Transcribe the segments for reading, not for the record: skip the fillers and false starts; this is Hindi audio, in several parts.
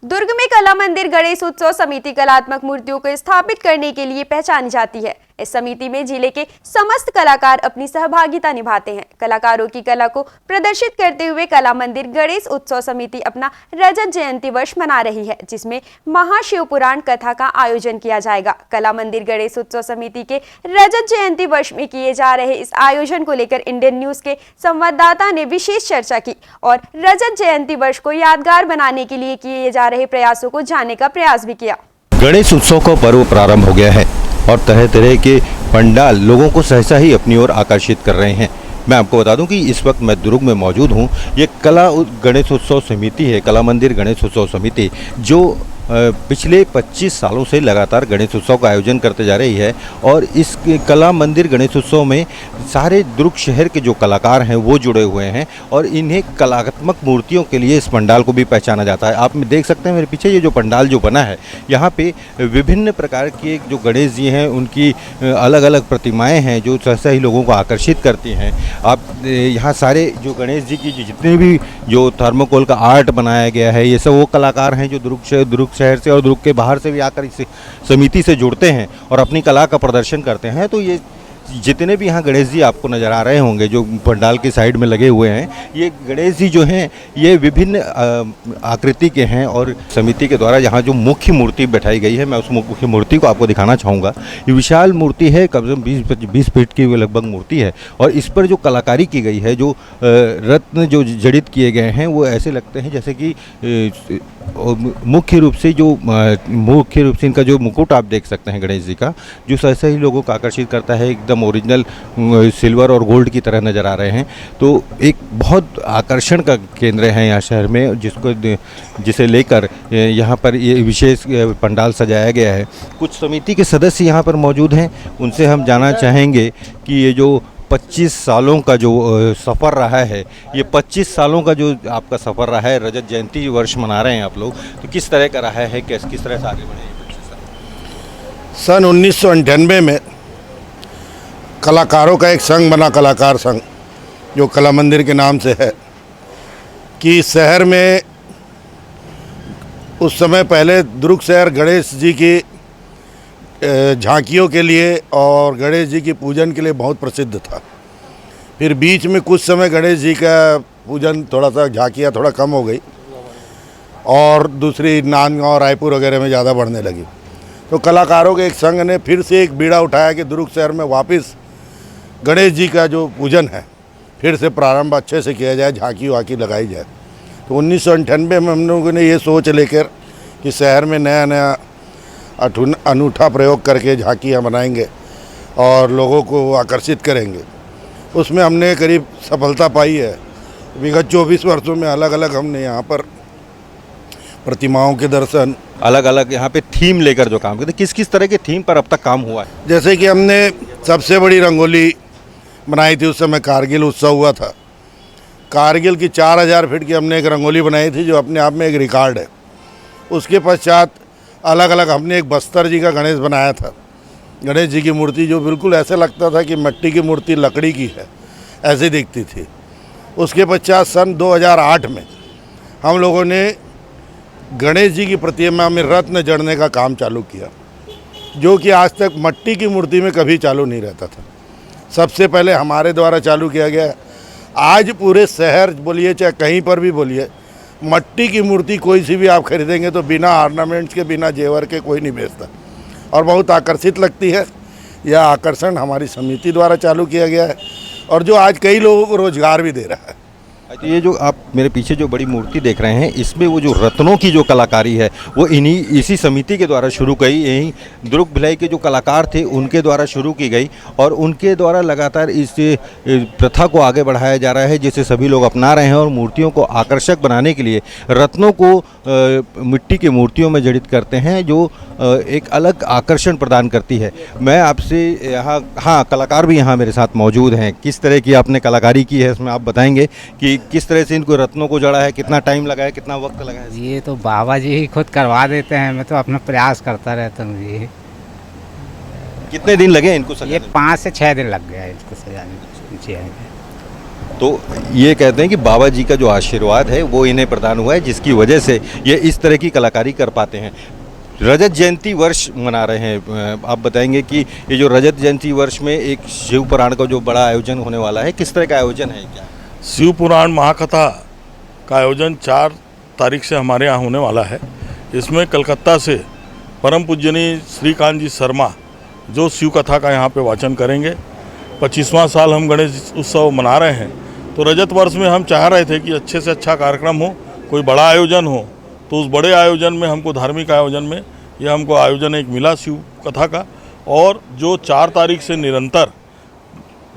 दुर्ग में कला मंदिर गणेश उत्सव समिति कलात्मक मूर्तियों को स्थापित करने के लिए पहचानी जाती है। इस समिति में जिले के समस्त कलाकार अपनी सहभागिता निभाते हैं। कलाकारों की कला को प्रदर्शित करते हुए कला मंदिर गणेश उत्सव समिति अपना रजत जयंती वर्ष मना रही है, जिसमें महाशिव पुराण कथा का आयोजन किया जाएगा। कला मंदिर गणेश उत्सव समिति के रजत जयंती वर्ष में किए जा रहे इस आयोजन को लेकर इंडियन न्यूज के संवाददाता ने विशेष चर्चा की और रजत जयंती वर्ष को यादगार बनाने के लिए किए जा रहे प्रयासों को जानने का प्रयास भी किया। गणेश उत्सव का पर्व प्रारंभ हो गया है और तरह तरह के पंडाल लोगों को सहसा ही अपनी ओर आकर्षित कर रहे हैं। मैं आपको बता दूं कि इस वक्त मैं दुर्ग में मौजूद हूं। ये कला गणेश उत्सव समिति है, कला मंदिर गणेश उत्सव समिति, जो पिछले 25 सालों से लगातार गणेश उत्सव का आयोजन करते जा रही है। और इस कला मंदिर गणेश उत्सव में सारे दुर्ग शहर के जो कलाकार हैं वो जुड़े हुए हैं और इन्हें कलात्मक मूर्तियों के लिए इस पंडाल को भी पहचाना जाता है। आप देख सकते हैं मेरे पीछे ये जो पंडाल जो बना है, यहाँ पे विभिन्न प्रकार के जो गणेश जी हैं उनकी अलग अलग प्रतिमाएँ हैं जो सहसा ही लोगों को आकर्षित करती हैं। आप यहाँ सारे जो गणेश जी की जितने भी जो थर्मोकोल का आर्ट बनाया गया है, ये सब वो कलाकार हैं जो दुर्ग शहर से और दुर्ग के बाहर से भी आकर इस समिति से जुड़ते हैं और अपनी कला का प्रदर्शन करते हैं। तो ये जितने भी यहाँ गणेश जी आपको नज़र आ रहे होंगे जो पंडाल के साइड में लगे हुए हैं, ये गणेश जी जो हैं ये विभिन्न आकृति के हैं और समिति के द्वारा यहाँ जो मुख्य मूर्ति बैठाई गई है, मैं उस मुख्य मूर्ति को आपको दिखाना चाहूँगा। ये विशाल मूर्ति है, कम से कम 20 फीट की लगभग मूर्ति है और इस पर जो कलाकारी की गई है, जो रत्न जो जड़ित किए गए हैं वो ऐसे लगते हैं जैसे कि मुख्य रूप से इनका जो मुकुट आप देख सकते हैं गणेश जी का, जो सहसा ही लोगों को आकर्षित करता है, एकदम ओरिजिनल सिल्वर और गोल्ड की तरह नज़र आ रहे हैं। तो एक बहुत आकर्षण का केंद्र है यहाँ शहर में, जिसे लेकर यहाँ पर ये विशेष पंडाल सजाया गया है। कुछ समिति के सदस्य यहाँ पर मौजूद हैं, उनसे हम जानना चाहेंगे कि ये जो 25 सालों का जो सफ़र रहा है, ये 25 सालों का जो आपका सफ़र रहा है, रजत जयंती वर्ष मना रहे हैं आप लोग, तो किस तरह का रहा है, किस तरह से आगे बढ़े हैं? सन 1998 में कलाकारों का एक संघ बना, कलाकार संघ, जो कला मंदिर के नाम से है, कि शहर में उस समय पहले दुर्ग शहर गणेश जी की झांकियों के लिए और गणेश जी की पूजन के लिए बहुत प्रसिद्ध था। फिर बीच में कुछ समय गणेश जी का पूजन थोड़ा सा, झांकियाँ थोड़ा कम हो गई और दूसरी नांदगांव, रायपुर वगैरह में ज़्यादा बढ़ने लगी। तो कलाकारों के एक संघ ने फिर से एक बीड़ा उठाया कि दुर्ग शहर में वापस गणेश जी का जो पूजन है फिर से प्रारंभ अच्छे से किया जाए, झांकी वाकी लगाई जाए। तो 1998 में हम लोगों ने ये सोच लेकर कि शहर में नया नया अनूठा प्रयोग करके झांकियाँ बनाएंगे और लोगों को आकर्षित करेंगे। उसमें हमने करीब सफलता पाई है। विगत 24 वर्षों में अलग अलग हमने यहाँ पर प्रतिमाओं के दर्शन, अलग अलग यहाँ पे थीम लेकर जो काम करते, किस किस तरह के थीम पर अब तक काम हुआ है? जैसे कि हमने सबसे बड़ी रंगोली बनाई थी, उस समय कारगिल उत्सव हुआ था। कारगिल की 4000 फीट की हमने एक रंगोली बनाई थी जो अपने आप में एक रिकॉर्ड है। उसके पश्चात अलग अलग हमने एक बस्तर जी का गणेश बनाया था, गणेश जी की मूर्ति जो बिल्कुल ऐसे लगता था कि मिट्टी की मूर्ति लकड़ी की है, ऐसे दिखती थी। उसके पश्चात सन 2008 में हम लोगों ने गणेश जी की प्रतिमा में रत्न जड़ने का काम चालू किया, जो कि आज तक मिट्टी की मूर्ति में कभी चालू नहीं रहता था। सबसे पहले हमारे द्वारा चालू किया गया। आज पूरे शहर बोलिए चाहे कहीं पर भी बोलिए, मिट्टी की मूर्ति कोई सी भी आप खरीदेंगे तो बिना ऑर्नामेंट्स के, बिना जेवर के कोई नहीं बेचता और बहुत आकर्षित लगती है। यह आकर्षण हमारी समिति द्वारा चालू किया गया है और जो आज कई लोगों को रोजगार भी दे रहा है। तो ये जो आप मेरे पीछे जो बड़ी मूर्ति देख रहे हैं, इसमें वो जो रत्नों की जो कलाकारी है वो इसी समिति के द्वारा शुरू की, यही दुर्ग भिलाई के जो कलाकार थे उनके द्वारा शुरू की गई और उनके द्वारा लगातार इस प्रथा को आगे बढ़ाया जा रहा है, जिसे सभी लोग अपना रहे हैं और मूर्तियों को आकर्षक बनाने के लिए रत्नों को मिट्टी की मूर्तियों में जड़ित करते हैं, जो एक अलग आकर्षण प्रदान करती है। मैं आपसे यहाँ, हाँ, कलाकार भी यहाँ मेरे साथ मौजूद हैं। किस तरह की आपने कलाकारी की है इसमें आप बताएंगे कि किस तरह से इनको रत्नों को जड़ा है, कितना टाइम लगा है, कितना वक्त लगा है? ये तो बाबा जी ही खुद करवा देते हैं, मैं तो अपना प्रयास करता रहता हूँ जी। कितने दिन लगे इनको सजाने? ये 5 से 6 दिन लग गया इसको सजाने में। तो ये कहते हैं कि बाबा जी का जो आशीर्वाद है वो इन्हें प्रदान हुआ है, जिसकी वजह से ये इस तरह की कलाकारी कर पाते हैं। रजत जयंती वर्ष मना रहे हैं, आप बताएंगे कि ये जो रजत जयंती वर्ष में एक शिव पुराण का जो बड़ा आयोजन होने वाला है, किस तरह का आयोजन है क्या? शिव पुराण महाकथा का आयोजन 4 तारीख से हमारे यहाँ होने वाला है। इसमें कलकत्ता से परम पूजनीय श्रीकांत जी शर्मा जो शिव कथा का यहाँ पे वाचन करेंगे। 25वां साल हम गणेश उत्सव मना रहे हैं, तो रजत वर्ष में हम चाह रहे थे कि अच्छे से अच्छा कार्यक्रम हो, कोई बड़ा आयोजन हो। तो उस बड़े आयोजन में हमको, धार्मिक आयोजन में ये हमको आयोजन एक मिला शिव कथा का, और जो 4 तारीख से निरंतर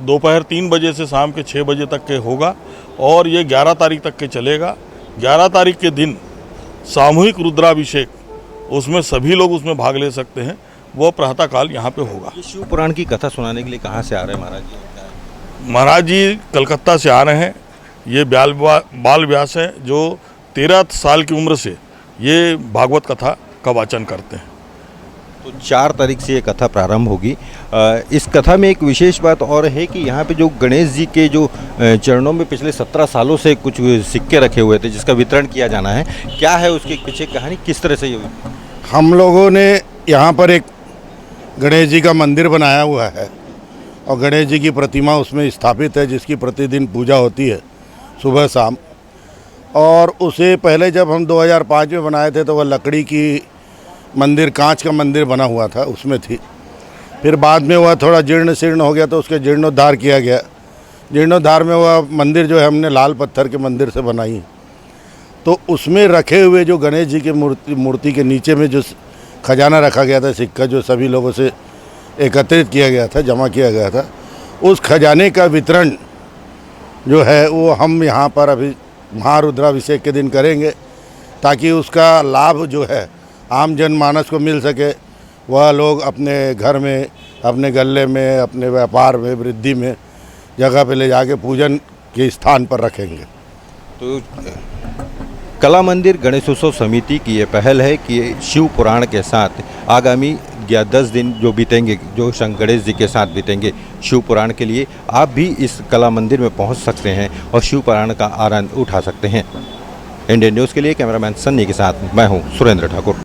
दोपहर 3 बजे से शाम के 6 बजे तक के होगा, और ये 11 तारीख तक के चलेगा। 11 तारीख के दिन सामूहिक रुद्राभिषेक, उसमें सभी लोग उसमें भाग ले सकते हैं, वो प्रातःकाल यहाँ पे होगा। ये शिव पुराण की कथा सुनाने के लिए कहाँ से आ रहे हैं महाराज जी? महाराज जी कलकत्ता से आ रहे हैं। ये बाल व्यास हैं जो 13 साल की उम्र से ये भागवत कथा का वाचन करते हैं। तो 4 तारीख से ये कथा प्रारंभ होगी। इस कथा में एक विशेष बात और है कि यहाँ पे जो गणेश जी के जो चरणों में पिछले 17 सालों से कुछ सिक्के रखे हुए थे, जिसका वितरण किया जाना है, क्या है उसके पीछे कहानी, किस तरह से ये हुई? हम लोगों ने यहाँ पर एक गणेश जी का मंदिर बनाया हुआ है और गणेश जी की प्रतिमा उसमें स्थापित है, जिसकी प्रतिदिन पूजा होती है सुबह शाम। और उसे पहले जब हम 2005 में बनाए थे तो वह लकड़ी की मंदिर, कांच का मंदिर बना हुआ था, उसमें थी। फिर बाद में वह थोड़ा जीर्ण शीर्ण हो गया तो उसके जीर्णोद्धार किया गया। जीर्णोद्धार में वह मंदिर जो है हमने लाल पत्थर के मंदिर से बनाई। तो उसमें रखे हुए जो गणेश जी के मूर्ति के नीचे में जो खजाना रखा गया था, सिक्का जो सभी लोगों से एकत्रित किया गया था, जमा किया गया था, उस खजाने का वितरण जो है वो हम यहाँ पर अभी महारुद्राभिषेक के दिन करेंगे, ताकि उसका लाभ जो है आम जनमानस को मिल सके। वह लोग अपने घर में, अपने गल्ले में, अपने व्यापार में, वृद्धि में जगह पे ले जाके पूजन के स्थान पर रखेंगे। तो कला मंदिर गणेशोत्सव समिति की ये पहल है कि शिव पुराण के साथ आगामी 10 दिन जो बीतेंगे, जो गणेश जी के साथ बीतेंगे शिव पुराण के लिए, आप भी इस कला मंदिर में पहुंच सकते हैं और शिव पुराण का आनंद उठा सकते हैं। इंडियन न्यूज़ के लिए कैमरामैन सन्नी के साथ मैं हूं सुरेंद्र ठाकुर।